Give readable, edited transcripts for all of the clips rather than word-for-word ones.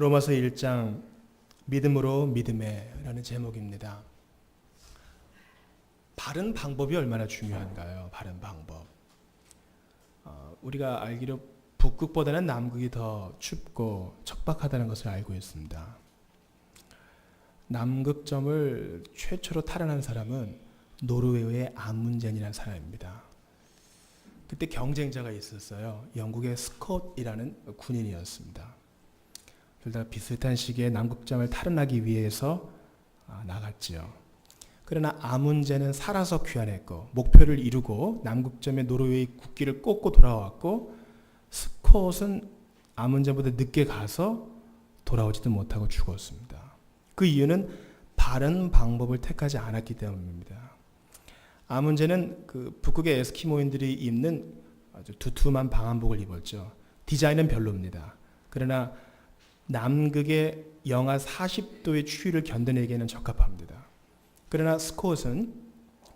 로마서 1장 믿음으로 믿음에라는 제목입니다. 바른 방법이 얼마나 중요한가요? 바른 방법. 우리가 알기로 북극보다는 남극이 더 춥고 척박하다는 것을 알고 있습니다. 남극점을 최초로 탈환한 사람은 노르웨이의 아문젠이라는 사람입니다. 그때 경쟁자가 있었어요. 영국의 스콧이라는 군인이었습니다. 둘 다 비슷한 시기에 남극점을 탈환하기 위해서 나갔지요. 그러나 아문젠은 살아서 귀환했고 목표를 이루고 남극점의 노르웨이 국기를 꽂고 돌아왔고, 스콧은 아문젠보다 늦게 가서 돌아오지도 못하고 죽었습니다. 그 이유는 바른 방법을 택하지 않았기 때문입니다. 아문젠은 그 북극의 에스키모인들이 입는 아주 두툼한 방한복을 입었죠. 디자인은 별로입니다. 그러나 남극의 영하 40도의 추위를 견뎌내기에는 적합합니다. 그러나 스콧은,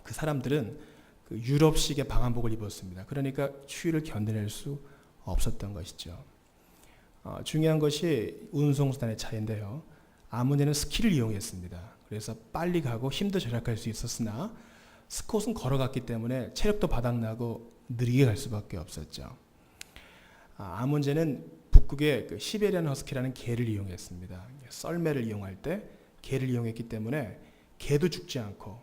그 사람들은 그 유럽식의 방한복을 입었습니다. 그러니까 추위를 견뎌낼 수 없었던 것이죠. 중요한 것이 운송수단의 차이인데요. 아문젠은 스키를 이용했습니다. 그래서 빨리 가고 힘도 절약할 수 있었으나 스콧은 걸어갔기 때문에 체력도 바닥나고 느리게 갈 수밖에 없었죠. 아문젠은 북극의 그 시베리안 허스키라는 개를 이용했습니다. 썰매를 이용할 때 개를 이용했기 때문에 개도 죽지 않고,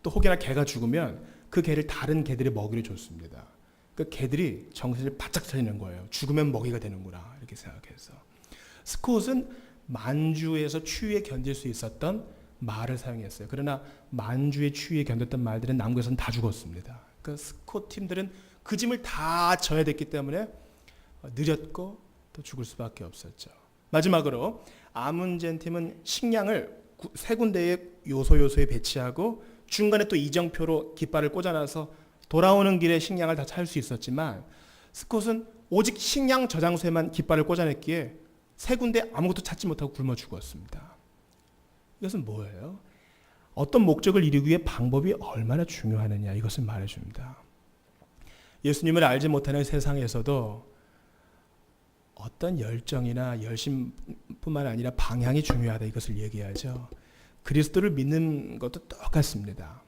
또 혹여나 개가 죽으면 그 개를 다른 개들의 먹이로 줬습니다. 그 개들이 정신을 바짝 차리는 거예요. 죽으면 먹이가 되는구나, 이렇게 생각해서. 스콧은 만주에서 추위에 견딜 수 있었던 말을 사용했어요. 그러나 만주의 추위에 견뎠던 말들은 남극에서는 다 죽었습니다. 그 스콧 팀들은 그 짐을 다 져야 됐기 때문에 느렸고 또 죽을 수밖에 없었죠. 마지막으로 아문젠 팀은 식량을 세 군데의 요소에 배치하고 중간에 또 이정표로 깃발을 꽂아놔서 돌아오는 길에 식량을 다 찾을 수 있었지만, 스콧은 오직 식량 저장소에만 깃발을 꽂아냈기에 세 군데 아무것도 찾지 못하고 굶어 죽었습니다. 이것은 뭐예요? 어떤 목적을 이루기 위해 방법이 얼마나 중요하느냐, 이것을 말해줍니다. 예수님을 알지 못하는 세상에서도 어떤 열정이나 열심뿐만 아니라 방향이 중요하다, 이것을 얘기하죠. 그리스도를 믿는 것도 똑같습니다.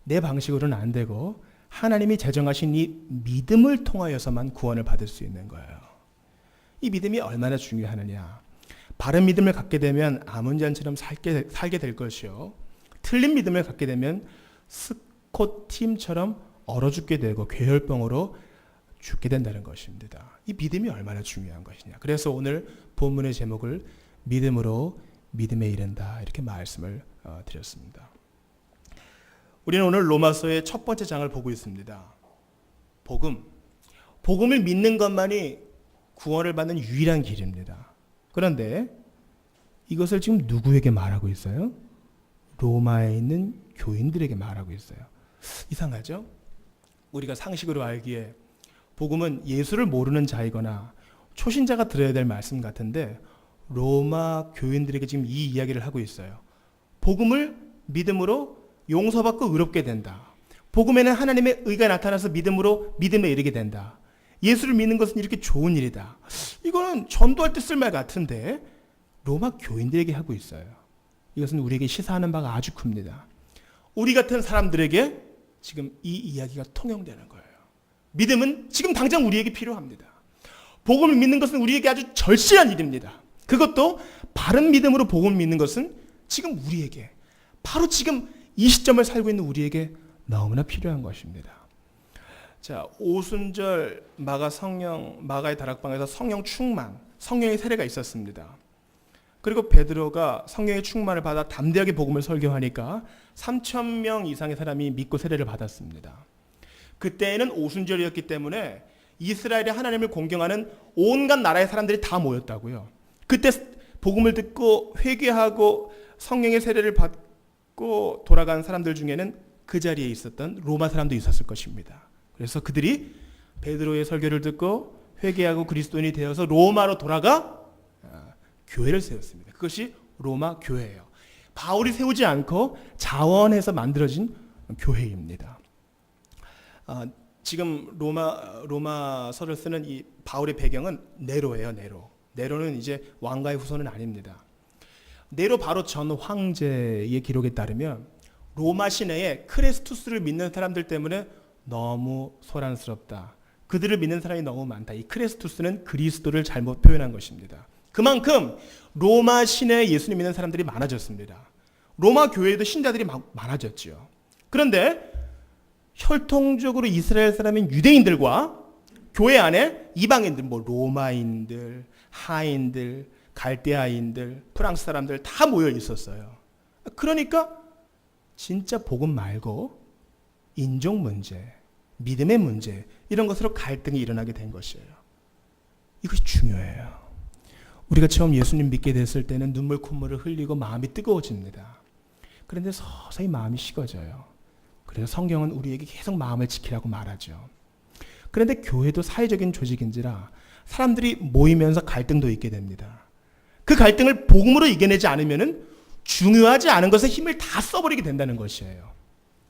내 방식으로는 안 되고 하나님이 제정하신 이 믿음을 통하여서만 구원을 받을 수 있는 거예요. 이 믿음이 얼마나 중요하느냐. 바른 믿음을 갖게 되면 아문젠처럼 살게 될 것이요, 틀린 믿음을 갖게 되면 스콧 팀처럼 얼어 죽게 되고 괴혈병으로 죽게 된다는 것입니다. 이 믿음이 얼마나 중요한 것이냐. 그래서 오늘 본문의 제목을 믿음으로 믿음에 이른다, 이렇게 말씀을 드렸습니다. 우리는 오늘 로마서의 첫 번째 장을 보고 있습니다. 복음을 믿는 것만이 구원을 받는 유일한 길입니다. 그런데 이것을 지금 누구에게 말하고 있어요? 로마에 있는 교인들에게 말하고 있어요. 이상하죠? 우리가 상식으로 알기에 복음은 예수를 모르는 자이거나 초신자가 들어야 될 말씀 같은데, 로마 교인들에게 지금 이 이야기를 하고 있어요. 복음을 믿음으로 용서받고 의롭게 된다. 복음에는 하나님의 의가 나타나서 믿음으로 믿음에 이르게 된다. 예수를 믿는 것은 이렇게 좋은 일이다. 이거는 전도할 때 쓸 말 같은데 로마 교인들에게 하고 있어요. 이것은 우리에게 시사하는 바가 아주 큽니다. 우리 같은 사람들에게 지금 이 이야기가 통용되는 거예요. 믿음은 지금 당장 우리에게 필요합니다. 복음을 믿는 것은 우리에게 아주 절실한 일입니다. 그것도 바른 믿음으로 복음을 믿는 것은 지금 우리에게, 바로 지금 이 시점을 살고 있는 우리에게 너무나 필요한 것입니다. 자, 오순절 마가의 다락방에서 성령 충만, 성령의 세례가 있었습니다. 그리고 베드로가 성령의 충만을 받아 담대하게 복음을 설교하니까 3,000명 이상의 사람이 믿고 세례를 받았습니다. 그때에는 오순절이었기 때문에 이스라엘의 하나님을 공경하는 온갖 나라의 사람들이 다 모였다고요. 그때 복음을 듣고 회개하고 성령의 세례를 받고 돌아간 사람들 중에는 그 자리에 있었던 로마 사람도 있었을 것입니다. 그래서 그들이 베드로의 설교를 듣고 회개하고 그리스도인이 되어서 로마로 돌아가 교회를 세웠습니다. 그것이 로마 교회예요. 바울이 세우지 않고 자원해서 만들어진 교회입니다. 지금 로마서를 쓰는 이 바울의 배경은 네로예요. 네로는 이제 왕가의 후손은 아닙니다. 네로 바로 전 황제의 기록에 따르면 로마 시내에 크레스투스를 믿는 사람들 때문에 너무 소란스럽다. 그들을 믿는 사람이 너무 많다. 이 크레스투스는 그리스도를 잘못 표현한 것입니다. 그만큼 로마 시내에 예수님 믿는 사람들이 많아졌습니다. 로마 교회에도 신자들이 많아졌죠. 그런데 혈통적으로 이스라엘 사람인 유대인들과 교회 안에 이방인들, 로마인들, 하인들, 갈대아인들, 프랑스 사람들 다 모여 있었어요. 그러니까 진짜 복음 말고 인종 문제, 믿음의 문제 이런 것으로 갈등이 일어나게 된 것이에요. 이것이 중요해요. 우리가 처음 예수님 믿게 됐을 때는 눈물 콧물을 흘리고 마음이 뜨거워집니다. 그런데 서서히 마음이 식어져요. 그래서 성경은 우리에게 계속 마음을 지키라고 말하죠. 그런데 교회도 사회적인 조직인지라 사람들이 모이면서 갈등도 있게 됩니다. 그 갈등을 복음으로 이겨내지 않으면 중요하지 않은 것에 힘을 다 써버리게 된다는 것이에요.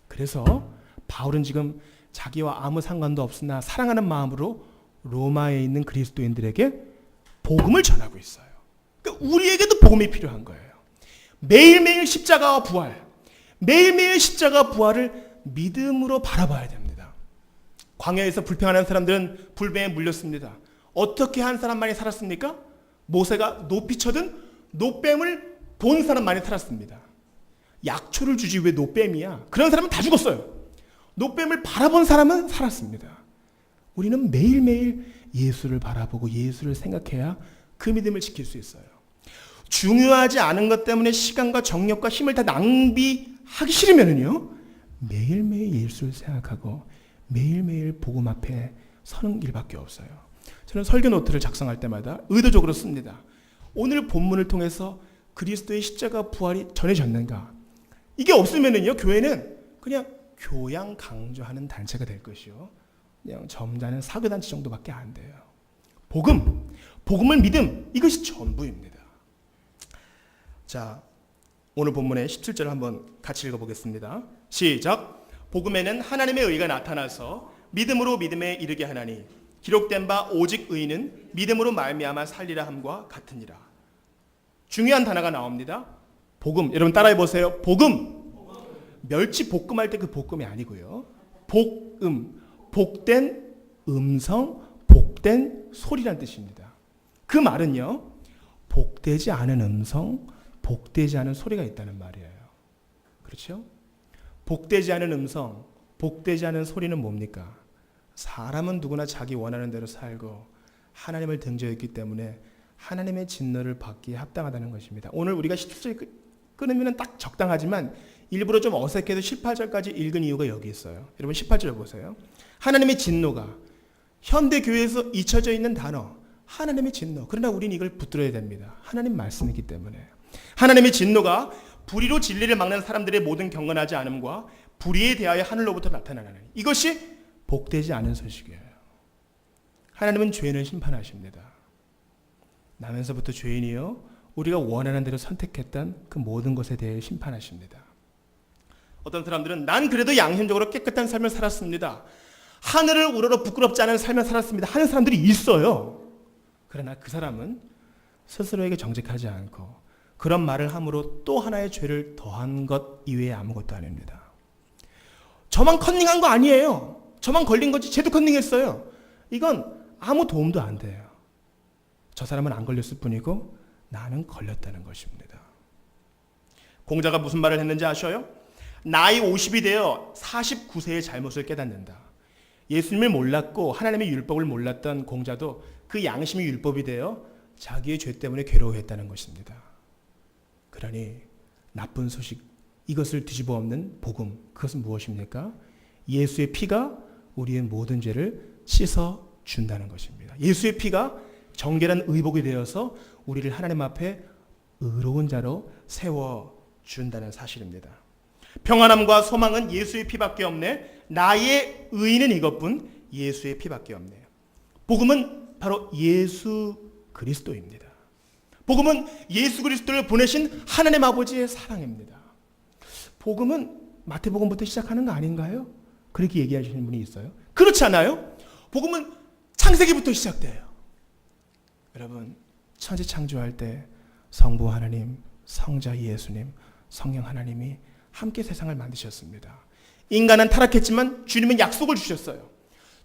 그래서 바울은 지금 자기와 아무 상관도 없으나 사랑하는 마음으로 로마에 있는 그리스도인들에게 복음을 전하고 있어요. 그러니까 우리에게도 복음이 필요한 거예요. 매일매일 십자가와 부활, 매일매일 십자가와 부활을 믿음으로 바라봐야 됩니다. 광야에서 불평하는 사람들은 불뱀에 물렸습니다. 어떻게 한 사람만이 살았습니까? 모세가 높이 쳐든 노뱀을 본 사람만이 살았습니다. 약초를 주지 왜 노뱀이야? 그런 사람은 다 죽었어요. 노뱀을 바라본 사람은 살았습니다. 우리는 매일매일 예수를 바라보고 예수를 생각해야 그 믿음을 지킬 수 있어요. 중요하지 않은 것 때문에 시간과 정력과 힘을 다 낭비하기 싫으면요, 매일매일 예수를 생각하고 매일매일 복음 앞에 서는 길밖에 없어요. 저는 설교 노트를 작성할 때마다 의도적으로 씁니다. 오늘 본문을 통해서 그리스도의 십자가 부활이 전해졌는가? 이게 없으면요, 교회는 그냥 교양 강조하는 단체가 될 것이요, 그냥 점잖은 사교단체 정도밖에 안 돼요. 복음을 믿음, 이것이 전부입니다. 자, 오늘 본문의 17절 한번 같이 읽어보겠습니다. 시작. 복음에는 하나님의 의가 나타나서 믿음으로 믿음에 이르게 하나니 기록된 바 오직 의는 믿음으로 말미암아 살리라 함과 같으니라. 중요한 단어가 나옵니다. 복음. 여러분 따라해 보세요. 복음. 멸치 볶음할 때 그 볶음이 아니고요. 복음. 복된 음성, 복된 소리란 뜻입니다. 그 말은요, 복되지 않은 음성, 복되지 않은 소리가 있다는 말이에요. 그렇죠? 복되지 않은 음성, 복되지 않은 소리는 뭡니까? 사람은 누구나 자기 원하는 대로 살고 하나님을 등져있기 때문에 하나님의 진노를 받기에 합당하다는 것입니다. 오늘 우리가 17절 끊으면 딱 적당하지만 일부러 좀 어색해도 18절까지 읽은 이유가 여기 있어요. 여러분 18절 보세요. 하나님의 진노가 현대교회에서 잊혀져 있는 단어, 하나님의 진노. 그러나 우리는 이걸 붙들어야 됩니다. 하나님 말씀이기 때문에. 하나님의 진노가 불의로 진리를 막는 사람들의 모든 경건하지 않음과 불의에 대하여 하늘로부터 나타나는, 이것이 복되지 않은 소식이에요. 하나님은 죄인을 심판하십니다. 나면서부터 죄인이요, 우리가 원하는 대로 선택했던 그 모든 것에 대해 심판하십니다. 어떤 사람들은 난 그래도 양심적으로 깨끗한 삶을 살았습니다, 하늘을 우러러 부끄럽지 않은 삶을 살았습니다 하는 사람들이 있어요. 그러나 그 사람은 스스로에게 정직하지 않고 그런 말을 함으로 또 하나의 죄를 더한 것 이외에 아무것도 아닙니다. 저만 컨닝한 거 아니에요. 저만 걸린 거지, 쟤도 컨닝했어요. 이건 아무 도움도 안 돼요. 저 사람은 안 걸렸을 뿐이고 나는 걸렸다는 것입니다. 공자가 무슨 말을 했는지 아셔요? 나이 50이 되어 49세의 잘못을 깨닫는다. 예수님을 몰랐고 하나님의 율법을 몰랐던 공자도 그 양심이 율법이 되어 자기의 죄 때문에 괴로워했다는 것입니다. 그러니 나쁜 소식, 이것을 뒤집어 엎는 복음, 그것은 무엇입니까? 예수의 피가 우리의 모든 죄를 씻어 준다는 것입니다. 예수의 피가 정결한 의복이 되어서 우리를 하나님 앞에 의로운 자로 세워 준다는 사실입니다. 평안함과 소망은 예수의 피밖에 없네. 나의 의는 이것뿐, 예수의 피밖에 없네요. 복음은 바로 예수 그리스도입니다. 복음은 예수 그리스도를 보내신 하나님 아버지의 사랑입니다. 복음은 마태복음부터 시작하는 거 아닌가요? 그렇게 얘기하시는 분이 있어요. 그렇지 않아요? 복음은 창세기부터 시작돼요. 여러분, 천지 창조할 때 성부 하나님, 성자 예수님, 성령 하나님이 함께 세상을 만드셨습니다. 인간은 타락했지만 주님은 약속을 주셨어요.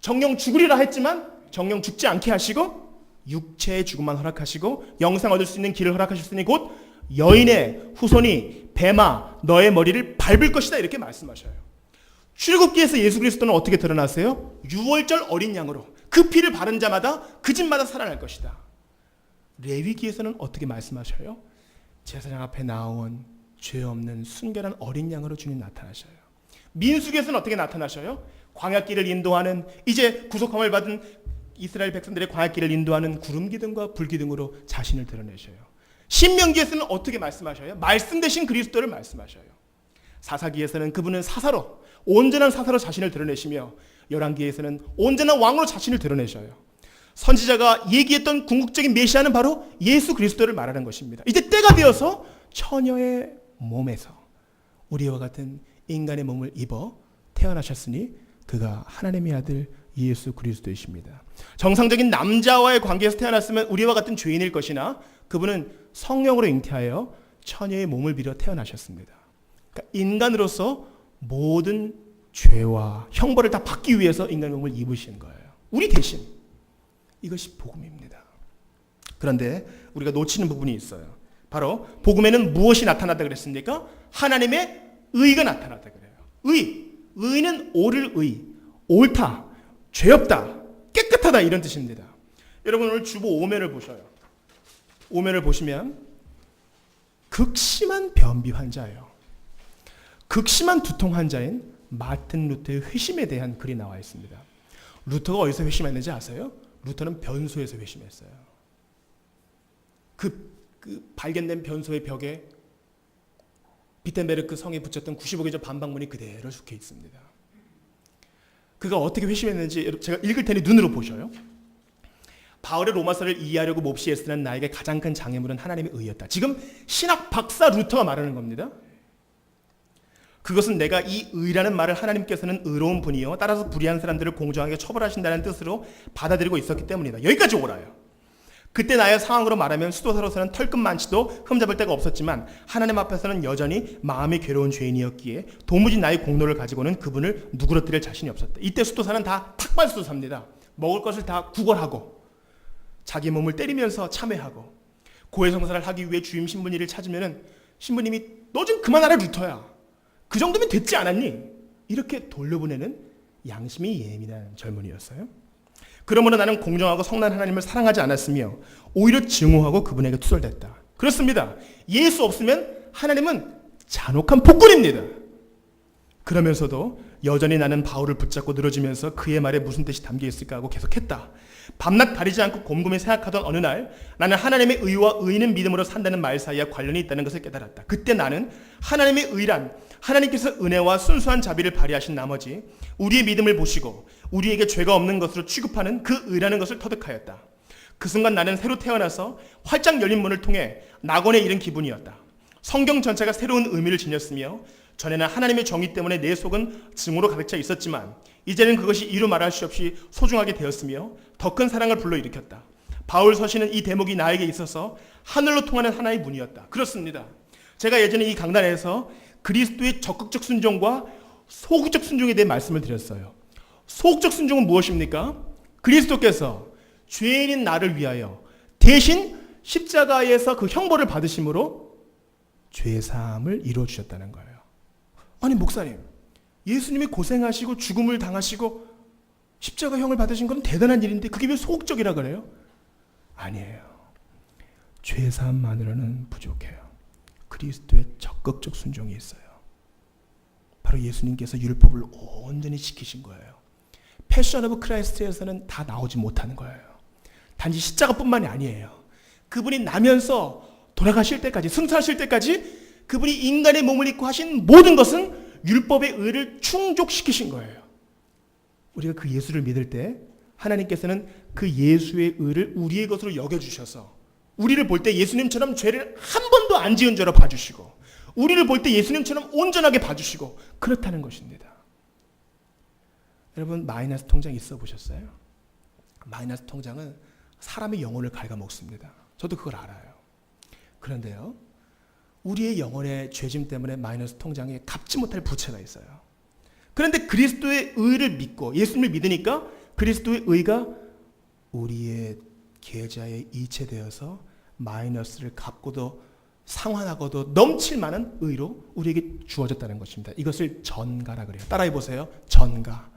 정령 죽으리라 했지만 정령 죽지 않게 하시고 육체의 죽음만 허락하시고 영생 얻을 수 있는 길을 허락하셨으니 곧 여인의 후손이 뱀아 너의 머리를 밟을 것이다 이렇게 말씀하셔요. 출애굽기에서 예수 그리스도는 어떻게 드러났어요? 유월절 어린 양으로 그 피를 바른 자마다 그 집마다 살아날 것이다. 레위기에서는 어떻게 말씀하셔요? 제사장 앞에 나온 죄 없는 순결한 어린 양으로 주님 나타나셔요. 민수기에서는 어떻게 나타나셔요? 광야길을 인도하는 이제 구속함을 받은 이스라엘 백성들의 광야길을 인도하는 구름 기둥과 불 기둥으로 자신을 드러내셔요. 신명기에서는 어떻게 말씀하셔요? 말씀 되신 그리스도를 말씀하셔요. 사사기에서는 그분은 사사로 온전한 사사로 자신을 드러내시며 열왕기에서는 온전한 왕으로 자신을 드러내셔요. 선지자가 얘기했던 궁극적인 메시아는 바로 예수 그리스도를 말하는 것입니다. 이제 때가 되어서 처녀의 몸에서 우리와 같은 인간의 몸을 입어 태어나셨으니 그가 하나님의 아들 예수 그리스도이십니다. 정상적인 남자와의 관계에서 태어났으면 우리와 같은 죄인일 것이나 그분은 성령으로 잉태하여 처녀의 몸을 빌어 태어나셨습니다. 그러니까 인간으로서 모든 죄와 형벌을 다 받기 위해서 인간의 몸을 입으신 거예요. 우리 대신. 이것이 복음입니다. 그런데 우리가 놓치는 부분이 있어요. 바로 복음에는 무엇이 나타났다 그랬습니까? 하나님의 의가 나타났다 그래요. 의는 옳을 의, 옳다, 죄 없다, 깨끗하다 이런 뜻입니다. 여러분 오늘 주보 5면을 보셔요. 5면을 보시면 극심한 변비 환자예요. 극심한 두통 환자인 마틴 루터의 회심에 대한 글이 나와 있습니다. 루터가 어디서 회심했는지 아세요? 루터는 변소에서 회심했어요. 그 발견된 변소의 벽에 비텐베르크 성에 붙였던 95개조 반박문이 그대로 적혀 있습니다. 그가 어떻게 회심했는지 제가 읽을 테니 눈으로 보셔요. 바울의 로마서를 이해하려고 몹시 애쓰는 나에게 가장 큰 장애물은 하나님의 의였다. 지금 신학 박사 루터가 말하는 겁니다. 그것은 내가 이 의라는 말을 하나님께서는 의로운 분이요 따라서 불의한 사람들을 공정하게 처벌하신다는 뜻으로 받아들이고 있었기 때문이다. 여기까지 옳아요. 그때 나의 상황으로 말하면 수도사로서는 털끝 많지도 흠잡을 데가 없었지만 하나님 앞에서는 여전히 마음이 괴로운 죄인이었기에 도무지 나의 공로를 가지고는 그분을 누그러뜨릴 자신이 없었다. 이때 수도사는 다 탁발 수도사입니다. 먹을 것을 다 구걸하고 자기 몸을 때리면서 참회하고 고해성사를 하기 위해 주임 신부님을 찾으면 신부님이 너 좀 그만하라 루터야. 그 정도면 됐지 않았니? 이렇게 돌려보내는 양심이 예민한 젊은이였어요. 그러므로 나는 공정하고 성난 하나님을 사랑하지 않았으며 오히려 증오하고 그분에게 투덜댔다. 그렇습니다. 예수 없으면 하나님은 잔혹한 폭군입니다. 그러면서도 여전히 나는 바울을 붙잡고 늘어지면서 그의 말에 무슨 뜻이 담겨 있을까 하고 계속했다. 밤낮 가리지 않고 곰곰이 생각하던 어느 날 나는 하나님의 의와 의인은 믿음으로 산다는 말 사이에 관련이 있다는 것을 깨달았다. 그때 나는 하나님의 의란 하나님께서 은혜와 순수한 자비를 발휘하신 나머지 우리의 믿음을 보시고 우리에게 죄가 없는 것으로 취급하는 그 의라는 것을 터득하였다. 그 순간 나는 새로 태어나서 활짝 열린 문을 통해 낙원에 이른 기분이었다. 성경 전체가 새로운 의미를 지녔으며 전에는 하나님의 정의 때문에 내 속은 증오로 가득 차 있었지만 이제는 그것이 이루 말할 수 없이 소중하게 되었으며 더 큰 사랑을 불러일으켰다. 바울 서신은 이 대목이 나에게 있어서 하늘로 통하는 하나의 문이었다. 그렇습니다. 제가 예전에 이 강단에서 그리스도의 적극적 순종과 소극적 순종에 대해 말씀을 드렸어요. 소극적 순종은 무엇입니까? 그리스도께서 죄인인 나를 위하여 대신 십자가에서 그 형벌을 받으심으로 죄사함을 이루어 주셨다는 거예요. 아니 목사님, 예수님이 고생하시고 죽음을 당하시고 십자가형을 받으신 건 대단한 일인데 그게 왜 소극적이라 그래요? 아니에요. 죄사함만으로는 부족해요. 그리스도의 적극적 순종이 있어요. 바로 예수님께서 율법을 온전히 지키신 거예요. 패션 오브 크라이스트에서는 다 나오지 못하는 거예요. 단지 십자가뿐만이 아니에요. 그분이 나면서 돌아가실 때까지, 승천하실 때까지 그분이 인간의 몸을 입고 하신 모든 것은 율법의 의를 충족시키신 거예요. 우리가 그 예수를 믿을 때 하나님께서는 그 예수의 의를 우리의 것으로 여겨주셔서 우리를 볼 때 예수님처럼 죄를 한 번도 안 지은 죄로 봐주시고 우리를 볼 때 예수님처럼 온전하게 봐주시고 그렇다는 것입니다. 여러분 마이너스 통장 있어 보셨어요? 마이너스 통장은 사람의 영혼을 갉아먹습니다. 저도 그걸 알아요. 그런데요, 우리의 영혼의 죄짐 때문에 마이너스 통장에 갚지 못할 부채가 있어요. 그런데 그리스도의 의를 믿고 예수님을 믿으니까 그리스도의 의가 우리의 계좌에 이체되어서 마이너스를 갚고도 상환하고도 넘칠 만한 의로 우리에게 주어졌다는 것입니다. 이것을 전가라 그래요. 따라해 보세요. 전가.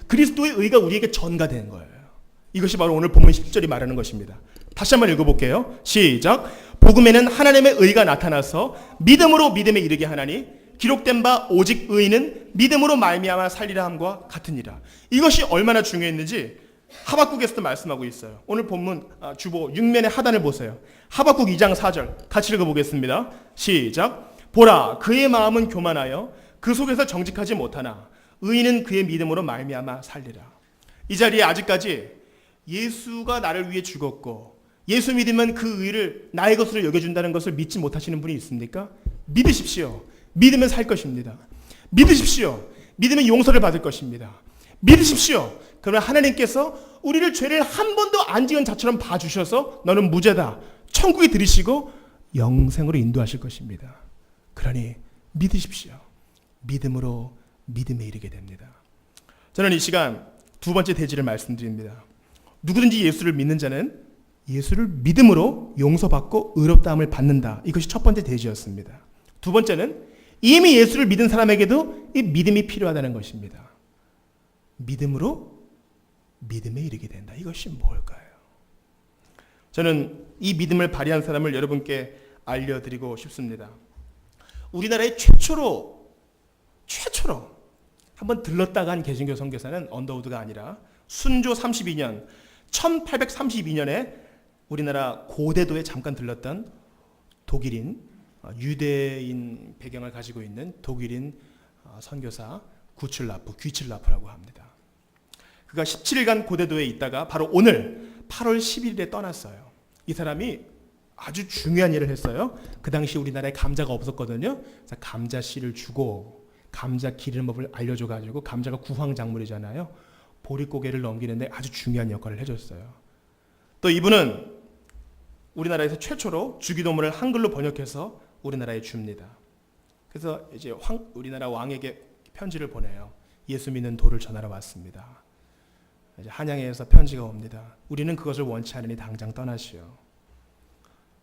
그리스도의 의가 우리에게 전가된 거예요. 이것이 바로 오늘 본문 10절이 말하는 것입니다. 다시 한번 읽어볼게요. 시작. 복음에는 하나님의 의가 나타나서 믿음으로 믿음에 이르게 하나니 기록된 바 오직 의인은 믿음으로 말미암아 살리라 함과 같으니라. 이것이 얼마나 중요했는지 하박국에서도 말씀하고 있어요. 오늘 본문 주보 6면의 하단을 보세요. 하박국 2장 4절 같이 읽어보겠습니다. 시작. 보라, 그의 마음은 교만하여 그 속에서 정직하지 못하나 의인은 그의 믿음으로 말미암아 살리라. 이 자리에 아직까지 예수가 나를 위해 죽었고 예수 믿으면 그 의를 나의 것으로 여겨준다는 것을 믿지 못하시는 분이 있습니까? 믿으십시오. 믿으면 살 것입니다. 믿으십시오. 믿으면 용서를 받을 것입니다. 믿으십시오. 그러면 하나님께서 우리를 죄를 한 번도 안 지은 자처럼 봐주셔서 너는 무죄다, 천국에 들이시고 영생으로 인도하실 것입니다. 그러니 믿으십시오. 믿음으로 믿음에 이르게 됩니다. 저는 이 시간 두 번째 대지를 말씀드립니다. 누구든지 예수를 믿는 자는 예수를 믿음으로 용서받고 의롭다함을 받는다. 이것이 첫 번째 대지였습니다. 두 번째는 이미 예수를 믿은 사람에게도 이 믿음이 필요하다는 것입니다. 믿음으로 믿음에 이르게 된다. 이것이 뭘까요? 저는 이 믿음을 발휘한 사람을 여러분께 알려드리고 싶습니다. 우리나라의 최초로 한번 들렀다 간 개신교 선교사는 언더우드가 아니라 순조 32년 1832년에 우리나라 고대도에 잠깐 들렀던 독일인 유대인 배경을 가지고 있는 독일인 선교사 귀칠라프라고 합니다. 그가 17일간 고대도에 있다가 바로 오늘 8월 10일에 떠났어요. 이 사람이 아주 중요한 일을 했어요. 그 당시 우리나라에 감자가 없었거든요. 그래서 감자 씨를 주고 감자 기름법을 알려줘가지고, 감자가 구황작물이잖아요. 보릿고개를 넘기는데 아주 중요한 역할을 해줬어요. 또 이분은 우리나라에서 최초로 주기도문을 한글로 번역해서 우리나라에 줍니다. 그래서 이제 우리나라 왕에게 편지를 보내요. 예수 믿는 도를 전하러 왔습니다. 이제 한양에서 편지가 옵니다. 우리는 그것을 원치 않으니 당장 떠나시오.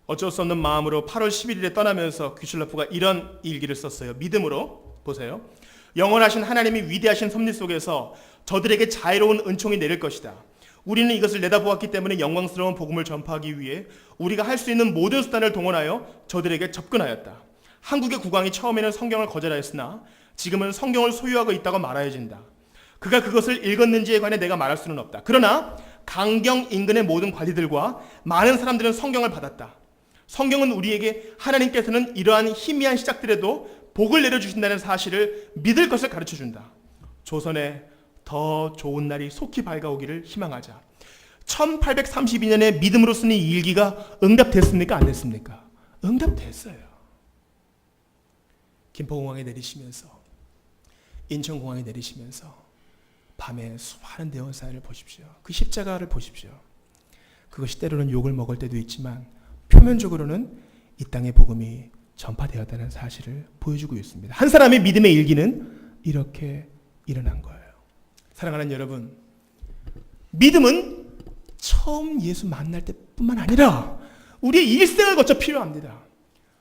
어쩔 수 없는 마음으로 8월 11일에 떠나면서 귀슐라프가 이런 일기를 썼어요. 믿음으로 보세요. 영원하신 하나님이 위대하신 섭리 속에서 저들에게 자애로운 은총이 내릴 것이다. 우리는 이것을 내다보았기 때문에 영광스러운 복음을 전파하기 위해 우리가 할 수 있는 모든 수단을 동원하여 저들에게 접근하였다. 한국의 국왕이 처음에는 성경을 거절하였으나 지금은 성경을 소유하고 있다고 말하여진다. 그가 그것을 읽었는지에 관해 내가 말할 수는 없다. 그러나 강경 인근의 모든 관리들과 많은 사람들은 성경을 받았다. 성경은 우리에게 하나님께서는 이러한 희미한 시작들에도 복을 내려주신다는 사실을 믿을 것을 가르쳐준다. 조선에 더 좋은 날이 속히 밝아오기를 희망하자. 1832년에 믿음으로 쓴 이 일기가 응답됐습니까? 안 됐습니까? 응답됐어요. 김포공항에 내리시면서, 인천공항에 내리시면서 밤에 수많은 대원사를 보십시오. 그 십자가를 보십시오. 그것이 때로는 욕을 먹을 때도 있지만 표면적으로는 이 땅의 복음이 전파되었다는 사실을 보여주고 있습니다. 한 사람의 믿음의 일기는 이렇게 일어난 거예요. 사랑하는 여러분, 믿음은 처음 예수 만날 때뿐만 아니라 우리의 일생을 거쳐 필요합니다.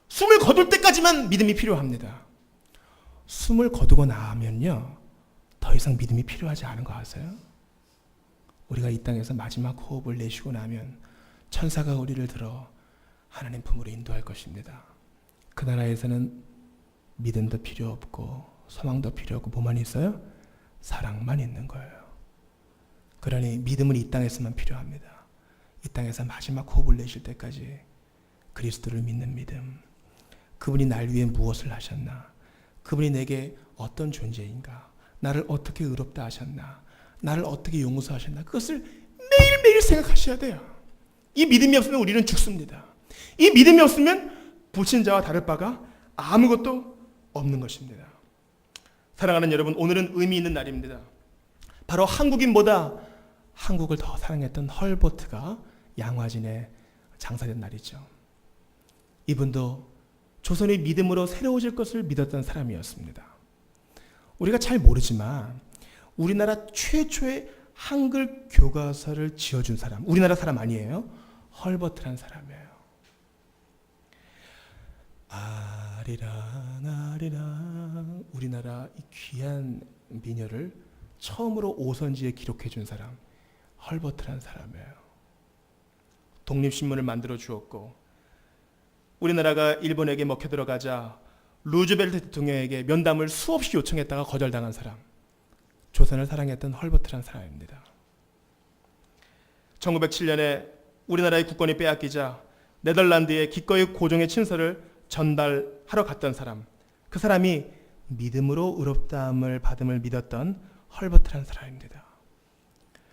숨을 거둘 때까지만 믿음이 필요합니다. 숨을 거두고 나면요, 더 이상 믿음이 필요하지 않은 거 아세요? 우리가 이 땅에서 마지막 호흡을 내쉬고 나면 천사가 우리를 들어 하나님 품으로 인도할 것입니다. 그 나라에서는 믿음도 필요 없고 소망도 필요 없고 뭐만 있어요? 사랑만 있는 거예요. 그러니 믿음은 이 땅에서만 필요합니다. 이 땅에서 마지막 호흡을 내쉴 때까지 그리스도를 믿는 믿음. 그분이 날 위해 무엇을 하셨나? 그분이 내게 어떤 존재인가? 나를 어떻게 의롭다 하셨나? 나를 어떻게 용서하셨나? 그것을 매일매일 생각하셔야 돼요. 이 믿음이 없으면 우리는 죽습니다. 이 믿음이 없으면 불신자와 다를 바가 아무것도 없는 것입니다. 사랑하는 여러분, 오늘은 의미 있는 날입니다. 바로 한국인보다 한국을 더 사랑했던 헐버트가 양화진에 장사된 날이죠. 이분도 조선의 믿음으로 새로워질 것을 믿었던 사람이었습니다. 우리가 잘 모르지만 우리나라 최초의 한글 교과서를 지어준 사람, 우리나라 사람 아니에요. 헐버트란 사람이에요. 아리랑 아리랑, 우리나라 이 귀한 민요를 처음으로 오선지에 기록해준 사람, 헐버트란 사람이에요. 독립신문을 만들어 주었고, 우리나라가 일본에게 먹혀 들어가자 루즈벨트 대통령에게 면담을 수없이 요청했다가 거절당한 사람, 조선을 사랑했던 헐버트란 사람입니다. 1907년에 우리나라의 국권이 빼앗기자 네덜란드에 기꺼이 고종의 친서를 전달하러 갔던 사람, 그 사람이 믿음으로 의롭다함을 받음을 믿었던 헐버트란 사람입니다.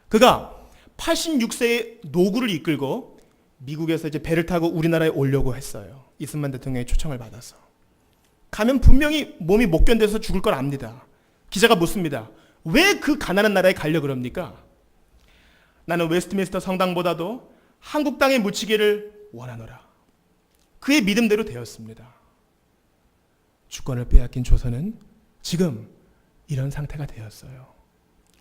그가 86세의 노구를 이끌고 미국에서 이제 배를 타고 우리나라에 오려고 했어요. 이승만 대통령의 초청을 받아서. 가면 분명히 몸이 못 견뎌서 죽을 걸 압니다. 기자가 묻습니다. 왜 그 가난한 나라에 가려 그럽니까? 나는 웨스트민스터 성당보다도 한국 땅에 묻히기를 원하노라. 그의 믿음대로 되었습니다. 주권을 빼앗긴 조선은 지금 이런 상태가 되었어요.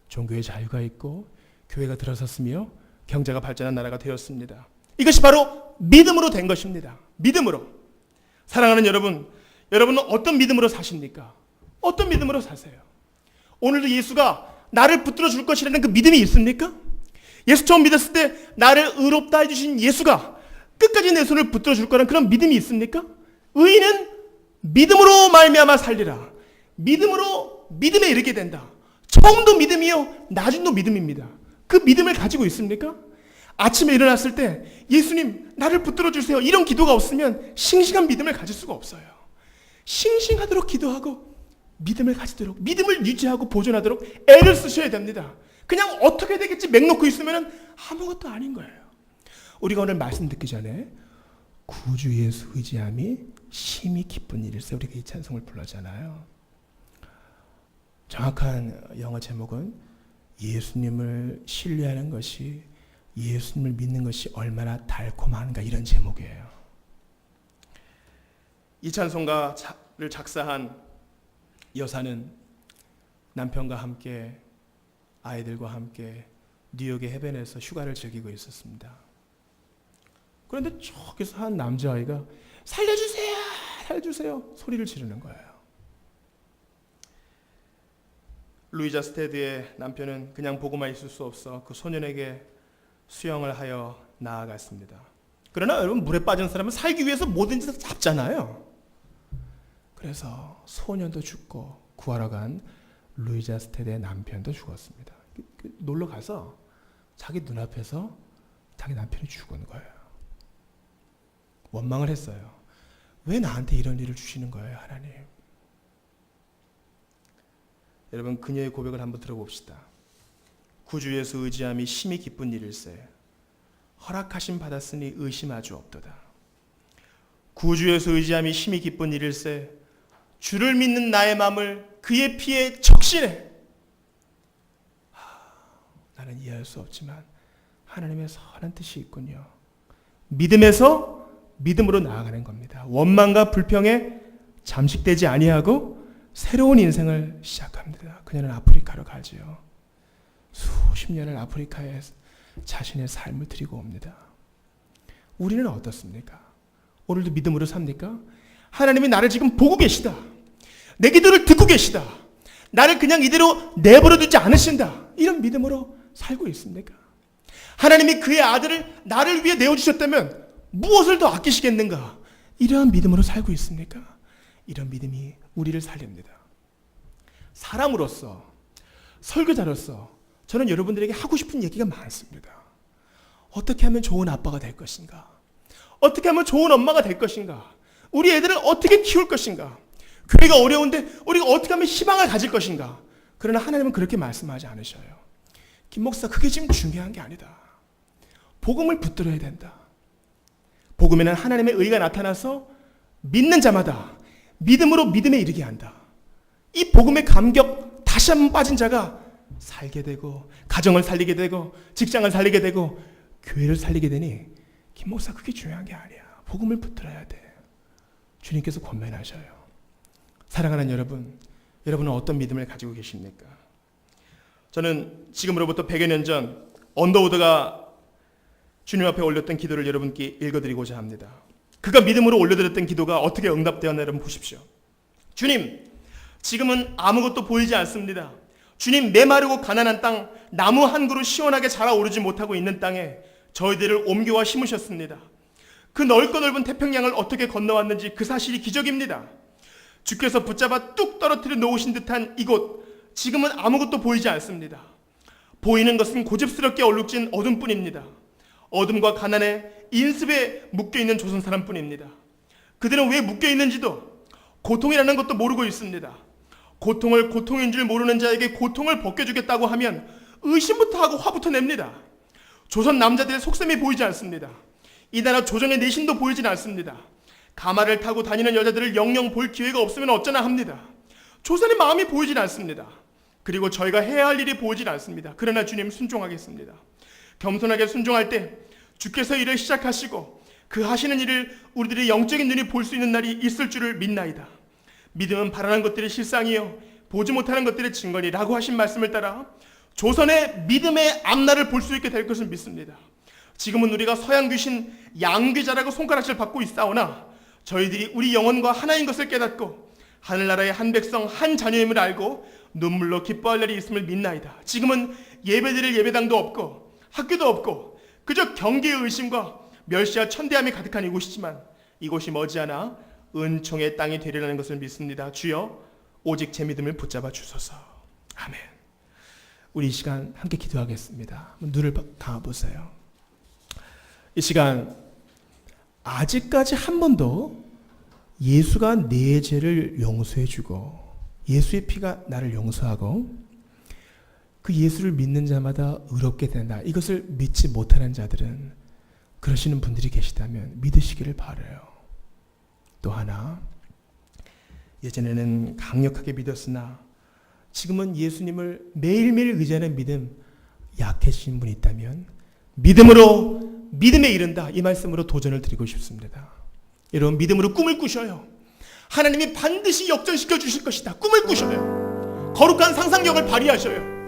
종교의 자유가 있고 교회가 들어섰으며 경제가 발전한 나라가 되었습니다. 이것이 바로 믿음으로 된 것입니다. 믿음으로. 사랑하는 여러분, 여러분은 어떤 믿음으로 사십니까? 어떤 믿음으로 사세요? 오늘도 예수가 나를 붙들어 줄 것이라는 그 믿음이 있습니까? 예수 처음 믿었을 때 나를 의롭다 해주신 예수가 끝까지 내 손을 붙들어 줄 거라는 그런 믿음이 있습니까? 의인은 믿음으로 말미암아 살리라. 믿음으로 믿음에 이르게 된다. 처음도 믿음이요, 나중도 믿음입니다. 그 믿음을 가지고 있습니까? 아침에 일어났을 때 예수님 나를 붙들어 주세요, 이런 기도가 없으면 싱싱한 믿음을 가질 수가 없어요. 싱싱하도록 기도하고 믿음을 가지도록, 믿음을 유지하고 보존하도록 애를 쓰셔야 됩니다. 그냥 어떻게 되겠지 맹 놓고 있으면 아무것도 아닌 거예요. 우리가 오늘 말씀 듣기 전에 구주 예수 의지함이 심히 기쁜 일일세, 우리가 이 찬송을 불렀잖아요. 정확한 영어 제목은 예수님을 신뢰하는 것이, 예수님을 믿는 것이 얼마나 달콤한가, 이런 제목이에요. 이 찬송가를 작사한 여사는 남편과 함께, 아이들과 함께 뉴욕의 해변에서 휴가를 즐기고 있었습니다. 그런데 저기서 한 남자아이가 살려주세요, 살려주세요 소리를 지르는 거예요. 루이자 스테드의 남편은 그냥 보고만 있을 수 없어 그 소년에게 수영을 하여 나아갔습니다. 그러나 여러분, 물에 빠진 사람은 살기 위해서 뭐든지 다 잡잖아요. 그래서 소년도 죽고 구하러 간 루이자 스테드의 남편도 죽었습니다. 놀러 가서 자기 눈앞에서 자기 남편이 죽은 거예요. 원망을 했어요. 왜 나한테 이런 일을 주시는 거예요, 하나님? 여러분, 그녀의 고백을 한번 들어봅시다. 구주 예수 의지함이 심히 기쁜 일일세, 허락하심 받았으니 의심하주 없도다. 구주 예수 의지함이 심히 기쁜 일일세, 주를 믿는 나의 마음을 그의 피에 적시네. 나는 이해할 수 없지만 하나님의 선한 뜻이 있군요. 믿음에서 믿음으로 나아가는 겁니다. 원망과 불평에 잠식되지 아니하고 새로운 인생을 시작합니다. 그녀는 아프리카로 가지요. 수십 년을 아프리카에 자신의 삶을 드리고 옵니다. 우리는 어떻습니까? 오늘도 믿음으로 삽니까? 하나님이 나를 지금 보고 계시다. 내 기도를 듣고 계시다. 나를 그냥 이대로 내버려 두지 않으신다. 이런 믿음으로 살고 있습니까? 하나님이 그의 아들을 나를 위해 내어주셨다면 무엇을 더 아끼시겠는가? 이러한 믿음으로 살고 있습니까? 이런 믿음이 우리를 살립니다. 사람으로서, 설교자로서 저는 여러분들에게 하고 싶은 얘기가 많습니다. 어떻게 하면 좋은 아빠가 될 것인가? 어떻게 하면 좋은 엄마가 될 것인가? 우리 애들을 어떻게 키울 것인가? 교회가 어려운데 우리가 어떻게 하면 희망을 가질 것인가? 그러나 하나님은 그렇게 말씀하지 않으셔요. 김 목사, 그게 지금 중요한 게 아니다. 복음을 붙들어야 된다. 복음에는 하나님의 의가 나타나서 믿는 자마다 믿음으로 믿음에 이르게 한다. 이 복음의 감격 다시 한번 빠진 자가 살게 되고, 가정을 살리게 되고, 직장을 살리게 되고, 교회를 살리게 되니 김 목사 그게 중요한 게 아니야. 복음을 붙들어야 돼. 주님께서 권면하셔요. 사랑하는 여러분, 여러분은 어떤 믿음을 가지고 계십니까? 저는 지금으로부터 100여 년 전 언더우드가 주님 앞에 올렸던 기도를 여러분께 읽어드리고자 합니다. 그가 믿음으로 올려드렸던 기도가 어떻게 응답되었나 여러분 보십시오. 주님, 지금은 아무것도 보이지 않습니다. 주님, 메마르고 가난한 땅, 나무 한 그루 시원하게 자라오르지 못하고 있는 땅에 저희들을 옮겨와 심으셨습니다. 그 넓고 넓은 태평양을 어떻게 건너왔는지 그 사실이 기적입니다. 주께서 붙잡아 뚝 떨어뜨려 놓으신 듯한 이곳, 지금은 아무것도 보이지 않습니다. 보이는 것은 고집스럽게 얼룩진 어둠뿐입니다. 어둠과 가난에 인습에 묶여있는 조선 사람뿐입니다. 그들은 왜 묶여있는지도 고통이라는 것도 모르고 있습니다. 고통을 고통인 줄 모르는 자에게 고통을 벗겨주겠다고 하면 의심부터 하고 화부터 냅니다. 조선 남자들의 속셈이 보이지 않습니다. 이 나라 조정의 내신도 보이진 않습니다. 가마를 타고 다니는 여자들을 영영 볼 기회가 없으면 어쩌나 합니다. 조선의 마음이 보이진 않습니다. 그리고 저희가 해야 할 일이 보이진 않습니다. 그러나 주님 순종하겠습니다. 겸손하게 순종할 때 주께서 일을 시작하시고 그 하시는 일을 우리들의 영적인 눈이 볼 수 있는 날이 있을 줄을 믿나이다. 믿음은 바라는 것들이 실상이요 보지 못하는 것들의 증거니라고 하신 말씀을 따라 조선의 믿음의 앞날을 볼 수 있게 될 것을 믿습니다. 지금은 우리가 서양 귀신 양귀자라고 손가락질 받고 있사오나 저희들이 우리 영혼과 하나인 것을 깨닫고 하늘나라의 한 백성 한 자녀임을 알고 눈물로 기뻐할 날이 있음을 믿나이다. 지금은 예배드릴 예배당도 없고 학교도 없고 그저 경계의 의심과 멸시와 천대함이 가득한 이곳이지만 이곳이 머지않아 은총의 땅이 되리라는 것을 믿습니다. 주여 오직 제 믿음을 붙잡아 주소서. 아멘. 우리 이 시간 함께 기도하겠습니다. 눈을 감아보세요. 이 시간 아직까지 한 번도 예수가 내 죄를 용서해주고 예수의 피가 나를 용서하고 그 예수를 믿는 자마다 의롭게 된다. 이것을 믿지 못하는 자들은 그러시는 분들이 계시다면 믿으시기를 바라요. 또 하나, 예전에는 강력하게 믿었으나 지금은 예수님을 매일매일 의지하는 믿음 약해지신 분이 있다면 믿음으로 믿음에 이른다. 이 말씀으로 도전을 드리고 싶습니다. 여러분 믿음으로 꿈을 꾸셔요. 하나님이 반드시 역전시켜 주실 것이다. 꿈을 꾸셔요. 거룩한 상상력을 발휘하셔요.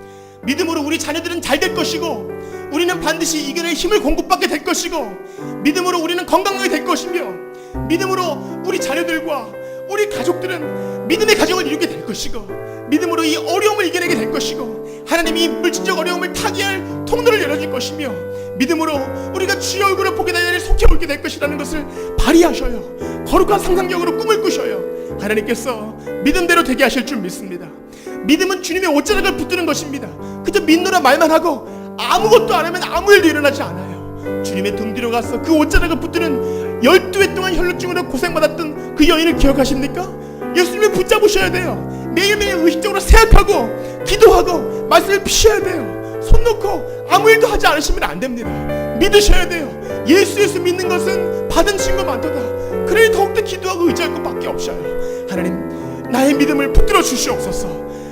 믿음으로 우리 자녀들은 잘 될 것이고 우리는 반드시 이겨낼 힘을 공급받게 될 것이고 믿음으로 우리는 건강하게 될 것이며 믿음으로 우리 자녀들과 우리 가족들은 믿음의 가정을 이루게 될 것이고 믿음으로 이 어려움을 이겨내게 될 것이고 하나님이 물질적 어려움을 타개할 통로를 열어줄 것이며 믿음으로 우리가 주의 얼굴을 보게 될 날이 속히 오게 될 것이라는 것을 발휘하셔요. 거룩한 상상력으로 꿈을 꾸셔요. 하나님께서 믿음대로 되게 하실 줄 믿습니다. 믿음은 주님의 옷자락을 붙드는 것입니다. 그저 믿노라 말만 하고 아무것도 안 하면 아무 일도 일어나지 않아요. 주님의 등 뒤로 가서 그 옷자락을 붙드는 12해 동안 혈루증으로 고생받았던 그 여인을 기억하십니까? 예수님을 붙잡으셔야 돼요. 매일매일 의식적으로 생각하고 기도하고 말씀을 피셔야 돼요. 손 놓고 아무 일도 하지 않으시면 안 됩니다. 믿으셔야 돼요. 예수 믿는 것은 받은 증거 많도다. 그러니 더욱더 기도하고 의지할 것밖에 없어요. 하나님 나의 믿음을 붙들어 주시옵소서.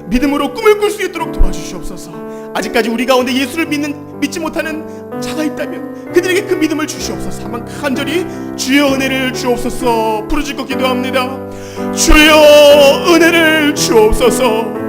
믿음으로 꿈을 꿀 수 있도록 도와주시옵소서. 아직까지 우리 가운데 예수를 믿지 못하는 자가 있다면 그들에게 그 믿음을 주시옵소서. 한번 간절히 주여 은혜를 주옵소서 부르짖고 기도합니다. 주여 은혜를 주옵소서.